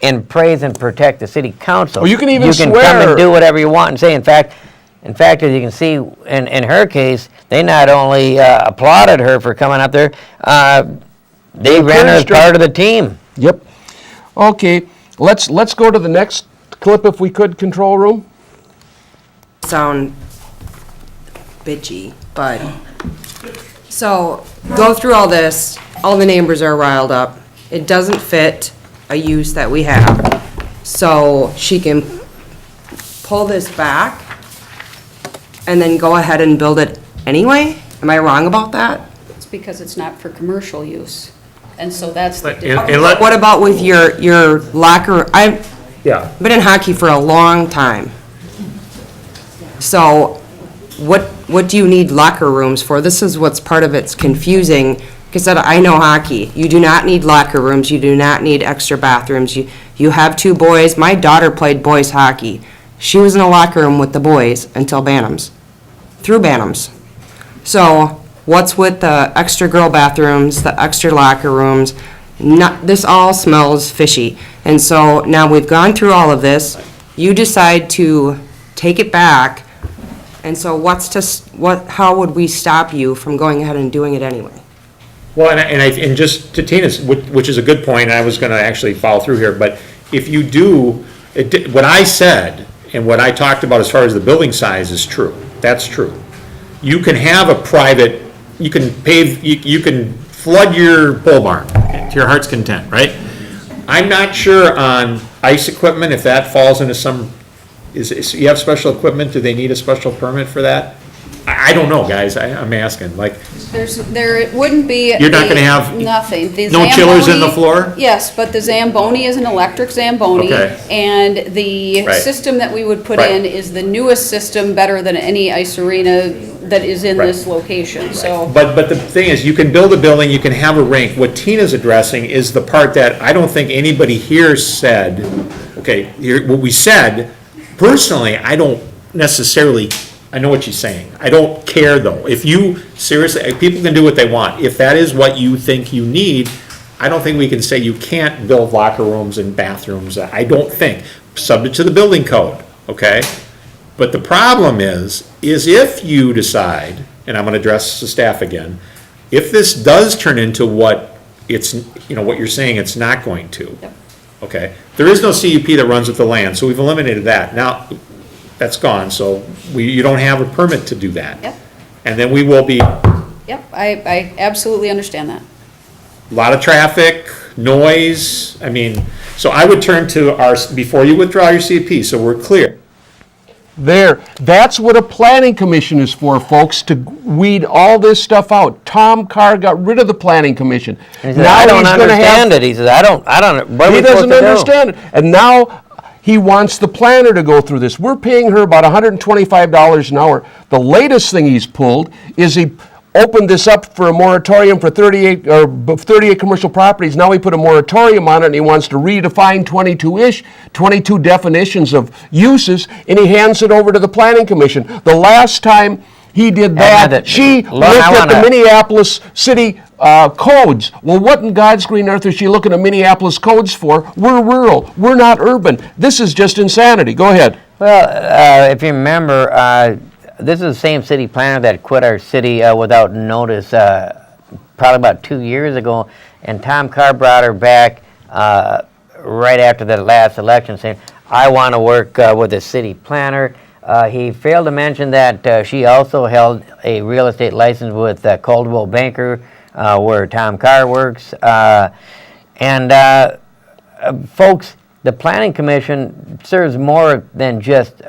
and praise and protect the city council. Well, you can even You can swear. come and do whatever you want and say. In fact, In fact, as you can see, in her case, they not only applauded her for coming up there, they ran her as part of the team. Yep. Okay, let's go to the next clip if we could, control room. Sound bitchy, but, so, go through all this, all the neighbors are riled up. It doesn't fit a use that we have. So she can pull this back and then go ahead and build it anyway? Am I wrong about that? It's because it's not for commercial use. And so that's the But difference. and let- What about with your locker? I've Yeah. been in hockey for a long time. So what do you need locker rooms for? This is what's part of it's confusing. Because I know hockey. You do not need locker rooms. You do not need extra bathrooms. You have two boys. My daughter played boys hockey. She was in a locker room with the boys until Bantams, through Bantams. So what's with the extra girl bathrooms, the extra locker rooms? This all smells fishy. And so now we've gone through all of this. You decide to take it back. And so how would we stop you from going ahead and doing it anyway? Well, and just to Tina's, which is a good point, I was gonna actually follow through here, but if you do, what I said and what I talked about as far as the building size is true. That's true. You can have a private, you can pave, you can flood your pole barn to your heart's content, right? I'm not sure on ice equipment, if that falls into some, you have special equipment, do they need a special permit for that? I don't know, guys, I'm asking, like, There wouldn't be. You're not gonna have Nothing. The no chillers in the Zamboni- floor? Yes, but the Zamboni is an electric Zamboni. Okay. And the Right. system that we would put Right. in is the newest system, better than any ice arena that is in Right. this location, so. But the thing is, you can build a building, you can have a rink. What Tina's addressing is the part that I don't think anybody here said, okay, here, what we said, personally, I don't necessarily, I know what she's saying. I don't care though. If you, seriously, people can do what they want. If that is what you think you need, I don't think we can say you can't build locker rooms and bathrooms. I don't think, subject to the building code, okay? But the problem is if you decide, and I'm gonna address the staff again, if this does turn into what it's, what you're saying it's not going to, okay? There is no CUP that runs with the land, so we've eliminated that. Now, that's gone, so you don't have a permit to do that. Yep. And then we will be, Yep, I absolutely understand that. a lot of traffic, noise, so I would turn to before you withdraw your CUP, so we're clear. That's what a planning commission is for, folks, to weed all this stuff out. Tom Carr got rid of the planning commission. He said, I don't understand it. He says, I don't, what are He we supposed doesn't to do? understand it. And now he wants the planner to go through this. We're paying her about $125 an hour. The latest thing he's pulled is he opened this up for a moratorium for 38 commercial properties. Now he put a moratorium on it and he wants to redefine 22 definitions of uses, and he hands it over to the planning commission. The last time he did that, she looked at the Minneapolis city codes. Well, what in God's green earth is she looking at Minneapolis codes for? We're rural. We're not urban. This is just insanity. Go ahead. Well, if you remember, this is the same city planner that quit our city without notice probably about 2 years ago, and Tom Carr brought her back right after the last election saying, I want to work with the city planner. He failed to mention that she also held a real estate license with Coldwell Banker, where Tom Carr works. Folks, the Planning Commission serves more than just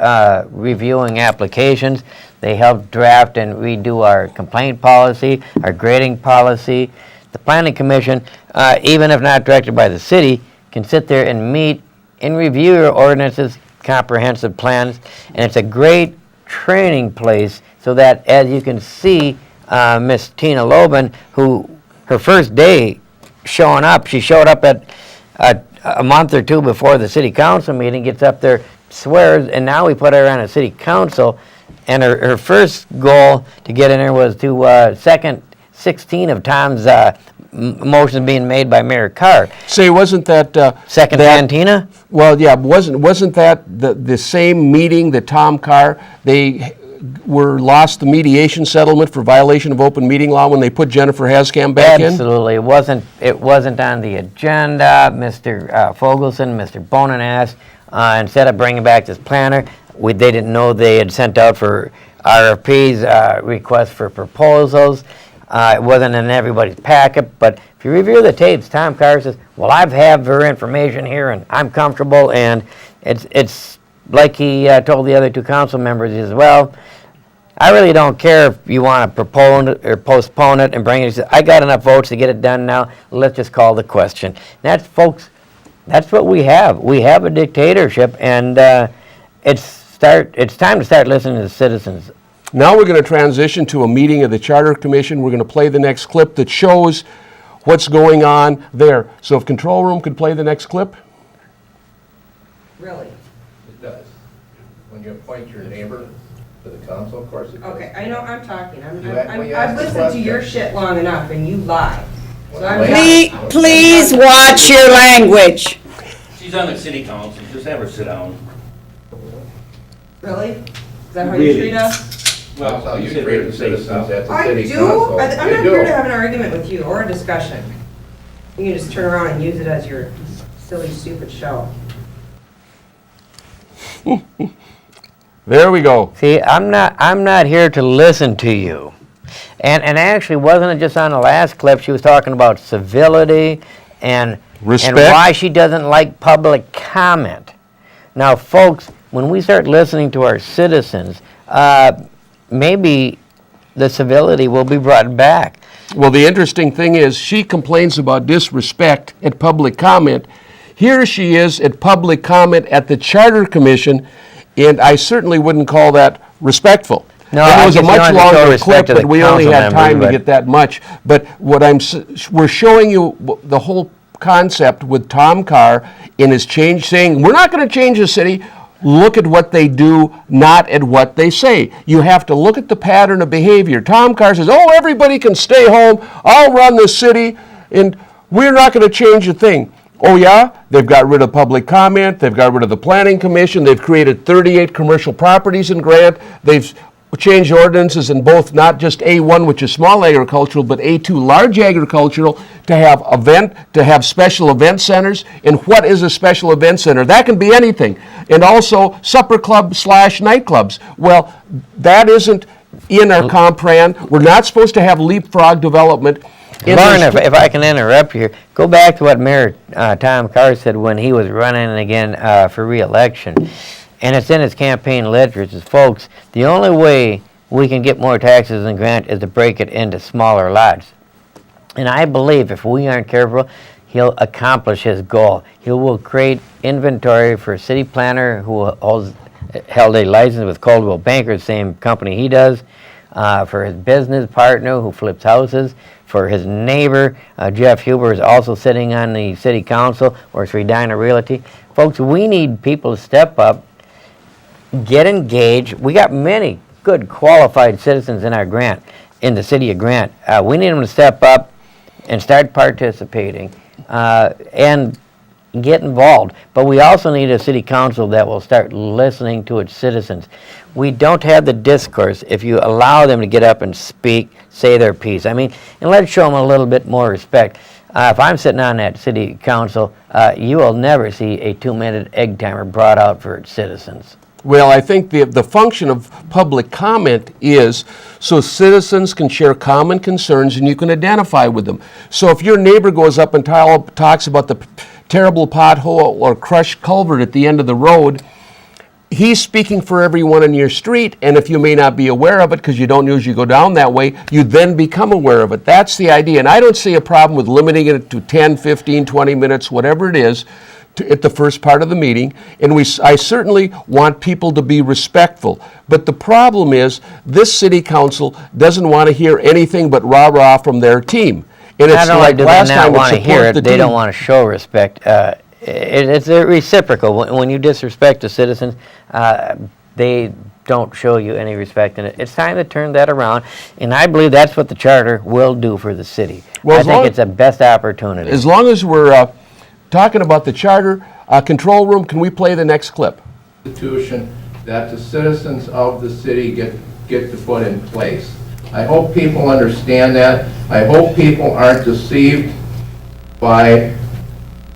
reviewing applications. They help draft and redo our complaint policy, our grading policy. The Planning Commission, even if not directed by the city, can sit there and meet and review your ordinances, comprehensive plans, and it's a great training place so that, as you can see, Miss Tina Loben, who her first day showing up, she showed up at a month or two before the city council meeting, gets up there, swears, and now we put her on a city council, and her first goal to get in there was to second 16 of Tom's motions being made by Mayor Carr. Say, wasn't that... Second Santina? Well, yeah, wasn't that the same meeting that Tom Carr, they lost the mediation settlement for violation of open meeting law when they put Jennifer Hascam back in? Absolutely. It wasn't on the agenda. Mr. Fogelson, Mr. Bonin asked, instead of bringing back this planner, they didn't know they had sent out for RFPs, requests for proposals. It wasn't in everybody's packet, but if you review the tapes, Tom Carr says, well, I have her information here and I'm comfortable, and it's like he told the other two council members as well, I really don't care if you want to propone it or postpone it and bring it. He said, I got enough votes to get it done now, let's just call the question. That's, folks, that's what we have. We have a dictatorship, and it's time to start listening to the citizens. Now we're going to transition to a meeting of the Charter Commission. We're going to play the next clip that shows what's going on there. So if Control Room could play the next clip. Really? It does. When you appoint your neighbor to the council, of course it does. Okay, I know I'm talking. When you ask I've the listened to your question. shit long enough, and you lie. So I'm Please watch your language. She's on the city council, just have her sit down. Really? Is that how you treat us? Well, That's how you treat the citizens at the I city do? council. I'm not You here do. to have an argument with you or a discussion. You can just turn around and use it as your silly, stupid show. There we go. See, I'm not here to listen to you. And actually, wasn't it just on the last clip, she was talking about civility and Respect. and why she doesn't like public comment. Now, folks, when we start listening to our citizens, maybe the civility will be brought back. Well, the interesting thing is she complains about disrespect at public comment. Here she is at public comment at the Charter Commission, and I certainly wouldn't call that respectful. No, And I it was a guess you much don't have to show longer respect clip, to the but we only council had members, time to but- get that much. But what we're showing you the whole concept with Tom Carr in his change, saying, we're not going to change the city. Look at what they do, not at what they say. You have to look at the pattern of behavior. Tom Carr says, oh, everybody can stay home. I'll run the city, and we're not going to change a thing. Oh, yeah? They've got rid of public comment. They've got rid of the planning commission. They've created 38 commercial properties in Grant. They've changed ordinances in both, not just A1, which is small agricultural, but A2, large agricultural, to have special event centers. And what is a special event center? That can be anything. And also supper club / nightclubs. Well, that isn't in our comp plan. We're not supposed to have leapfrog development. And Lauren, there's- if I can interrupt here, go back to what Mayor Tom Carr said when he was running again for re-election. And it's in his campaign literature. It says, folks, the only way we can get more taxes in Grant is to break it into smaller lots. And I believe if we aren't careful, he'll accomplish his goal. He will create inventory for a city planner who held a license with Coldwell Banker, the same company he does, for his business partner who flips houses, for his neighbor, Jeff Huber is also sitting on the city council, works for Edina Realty. Folks, we need people to step up, get engaged. We got many good qualified citizens in our Grant, in the city of Grant. We need them to step up and start participating and get involved. But we also need a city council that will start listening to its citizens. We don't have the discourse if you allow them to get up and speak, say their piece. I mean, and let's show them a little bit more respect. If I'm sitting on that city council, you will never see a 2-minute egg timer brought out for its citizens. Well, I think the function of public comment is so citizens can share common concerns and you can identify with them. So if your neighbor goes up and talks about the terrible pothole or crushed culvert at the end of the road, he's speaking for everyone in your street, and if you may not be aware of it because you don't usually go down that way, you then become aware of it. That's the idea, and I don't see a problem with limiting it to 10, 15, 20 minutes, whatever it is, at the first part of the meeting, and I certainly want people to be respectful. But the problem is, this city council doesn't want to hear anything but rah-rah from their team. And it's Not only like do they last not time, want to hear support it, the they team. don't want to show respect. It's reciprocal. When you disrespect the citizens, they don't show you any respect. And it's time to turn that around. And I believe that's what the charter will do for the city. Well, I as long- think it's the best opportunity. As long as we're talking about the charter, control room, can we play the next clip? Constitution that the citizens of the city get to put in place. I hope people understand that. I hope people aren't deceived by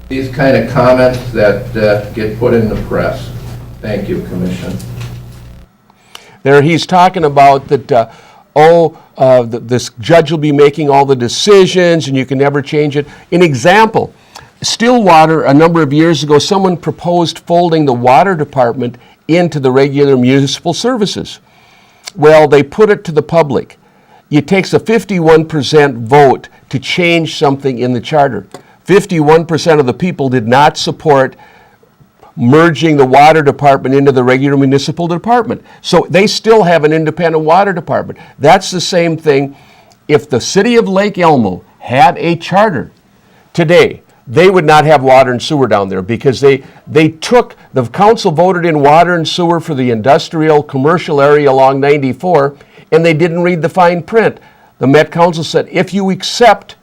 these kind of comments that get put in the press. Thank you, Commission. There he's talking about that, this judge will be making all the decisions and you can never change it. An example, Stillwater, a number of years ago, someone proposed folding the water department into the regular municipal services. Well, they put it to the public. It takes a 51% vote to change something in the charter. 51% of the people did not support merging the water department into the regular municipal department. So they still have an independent water department. That's the same thing. If the city of Lake Elmo had a charter today, they would not have water and sewer down there because the council voted in water and sewer for the industrial commercial area along 94, and they didn't read the fine print. The Met Council said, if you accept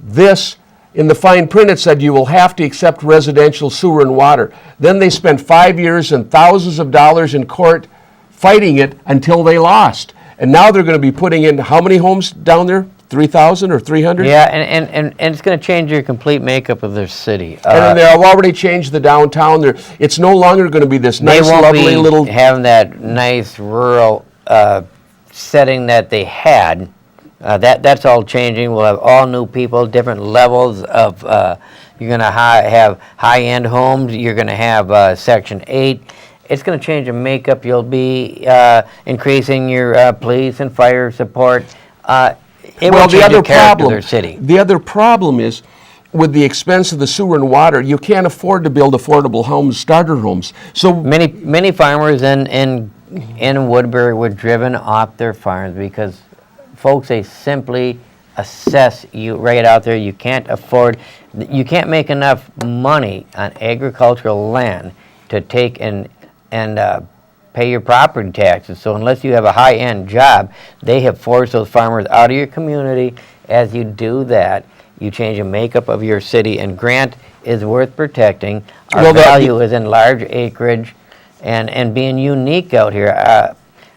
this, in the fine print it said you will have to accept residential sewer and water. Then they spent 5 years and thousands of dollars in court fighting it until they lost. And now they're going to be putting in how many homes down there? 3,000 or 300? Yeah, and it's going to change your complete makeup of their city. And they've already changed the downtown. It's no longer going to be this nice, lovely little... They won't be having that nice rural setting that they had. That's all changing. We'll have all new people, different levels of... you're going to have high-end homes. You're going to have Section 8. It's going to change the makeup. You'll be increasing your police and fire support. It will change the character of their city. The other problem is, with the expense of the sewer and water, you can't afford to build affordable homes, starter homes. So many farmers in Woodbury were driven off their farms because, folks, they simply assess you right out there. You can't afford, you can't make enough money on agricultural land to take and pay your property taxes. So unless you have a high-end job, they have forced those farmers out of your community. As you do that, you change the makeup of your city, and Grant is worth protecting. Our value is in large acreage and being unique out here.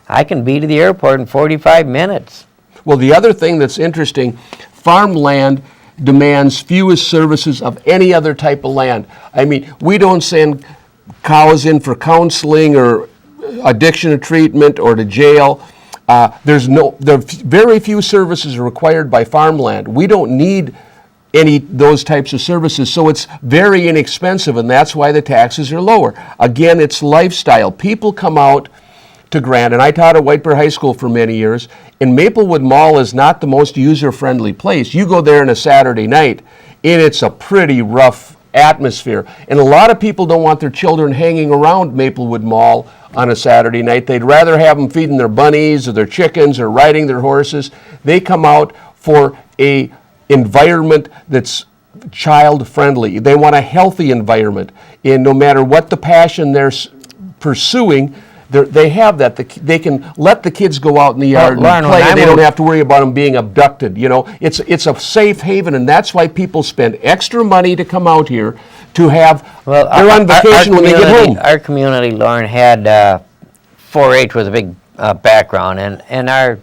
I can be to the airport in 45 minutes. Well, the other thing that's interesting, farmland demands fewest services of any other type of land. I mean, we don't send cows in for counseling or addiction treatment or to jail. There are very few services required by farmland. We don't need those types of services, so it's very inexpensive, and that's why the taxes are lower. Again, it's lifestyle. People come out to Grant, and I taught at White Bear High School for many years, and Maplewood Mall is not the most user-friendly place. You go there on a Saturday night, and it's a pretty rough atmosphere. And a lot of people don't want their children hanging around Maplewood Mall on a Saturday night. They'd rather have them feeding their bunnies or their chickens or riding their horses. They come out for a environment that's child-friendly. They want a healthy environment. And no matter what the passion they're pursuing, they have that. They can let the kids go out in the yard and play, and they don't have to worry about them being abducted. You know, it's a safe haven, and that's why people spend extra money to come out here to have. Well, they're on vacation when they get home. Our community, Loren, had 4-H was a big background, and our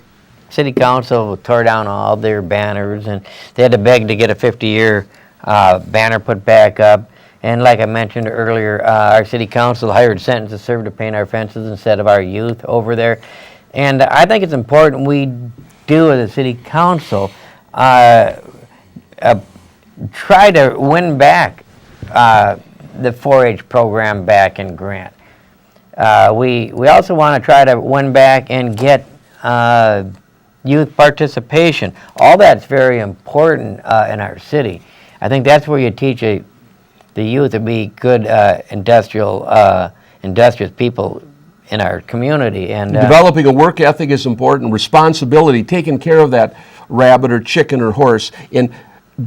city council tore down all their banners, and they had to beg to get a 50-year banner put back up. And like I mentioned earlier, our city council hired Sentence to serve to paint our fences instead of our youth over there. And I think it's important we do as a city council try to win back the 4-H program back in Grant. We also want to try to win back and get youth participation. All that's very important in our city. I think that's where you teach the youth to be good industrious people in our community. And developing a work ethic is important. Responsibility, taking care of that rabbit or chicken or horse, and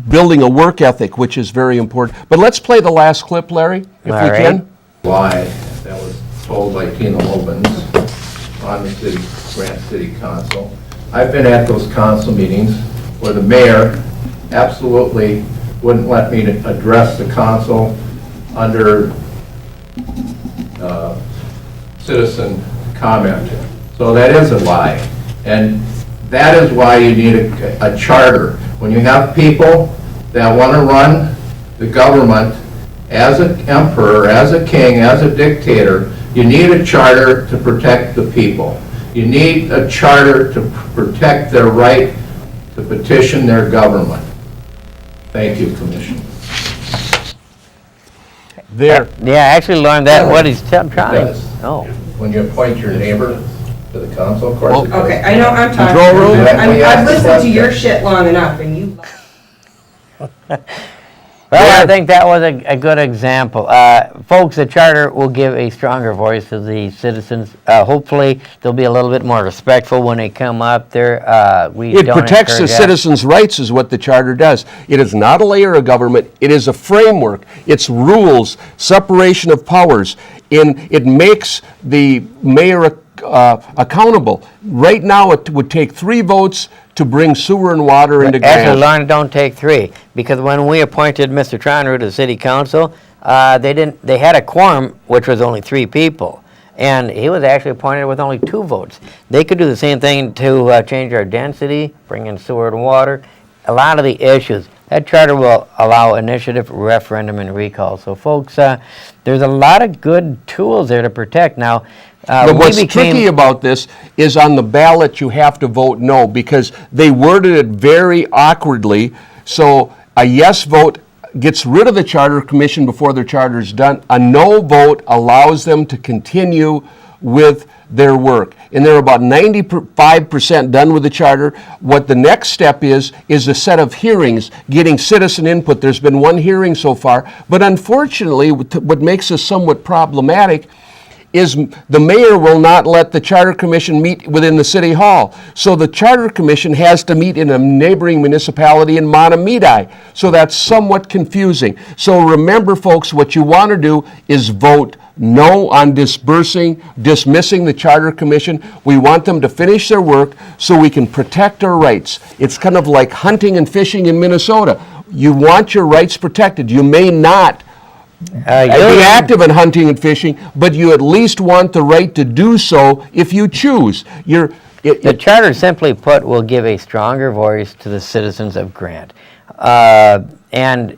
building a work ethic, which is very important. But let's play the last clip, Larry, if we can. Lie that was told by Tina Lobens on the Grant City Council. I've been at those council meetings where the mayor absolutely wouldn't let me to address the council under citizen comment. So that is a lie. And that is why you need a charter. When you have people that want to run the government as an emperor, as a king, as a dictator, you need a charter to protect the people. You need a charter to protect their right to petition their government. Thank you, Commissioner. There. Yeah, I actually learned that, what he's trying. Yes. Oh. When you appoint your neighbor to the council, of course. it goes. Okay, I know, I'm talking. Control room? I've listened to your shit long enough, and you. Well, I think that was a good example. Folks, the charter will give a stronger voice to the citizens. Hopefully, they'll be a little bit more respectful when they come up there. It protects the citizens' rights is what the charter does. It is not a layer of government. It is a framework. It's rules, separation of powers. It makes the mayor accountable. Right now, it would take 3 votes to bring sewer and water into Grant. Actually, Loren, don't take 3, because when we appointed Mr. Tronru to the city council, they had a quorum, which was only 3 people. And he was actually appointed with only 2 votes. They could do the same thing to change our density, bring in sewer and water, a lot of the issues. That charter will allow initiative, referendum, and recall. So, folks, there's a lot of good tools there to protect. Now, But what's tricky about this is on the ballot you have to vote no, because they worded it very awkwardly. So a yes vote gets rid of the Charter Commission before their charter is done. A no vote allows them to continue with their work. And they're about 95% done with the charter. What the next step is a set of hearings, getting citizen input. There's been 1 hearing so far. But unfortunately, what makes this somewhat problematic is the mayor will not let the Charter Commission meet within the city hall. So the Charter Commission has to meet in a neighboring municipality in Mahtomedi. So that's somewhat confusing. So remember, folks, what you want to do is vote no on dismissing the Charter Commission. We want them to finish their work so we can protect our rights. It's kind of like hunting and fishing in Minnesota. You want your rights protected. You may not be active in hunting and fishing, but you at least want the right to do so if you choose. The charter, simply put, will give a stronger voice to the citizens of Grant. And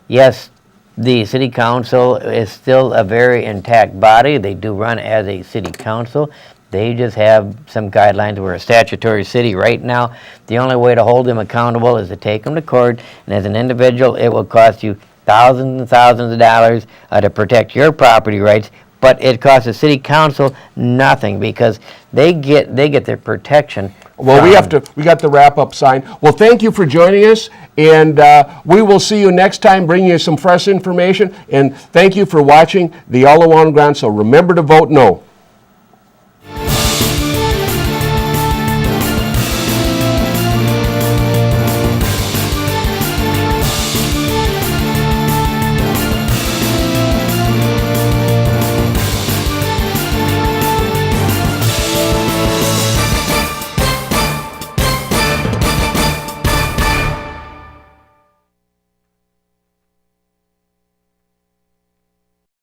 yes, the city council is still a very intact body. They do run as a city council. They just have some guidelines. We're a statutory city right now. The only way to hold them accountable is to take them to court, and as an individual, it will cost you thousands and thousands of dollars to protect your property rights, but it costs the city council nothing because they get their protection. Well, we got the wrap-up sign. Well, thank you for joining us, and we will see you next time, bringing you some fresh information. And thank you for watching the All Around Grant. So remember to vote no.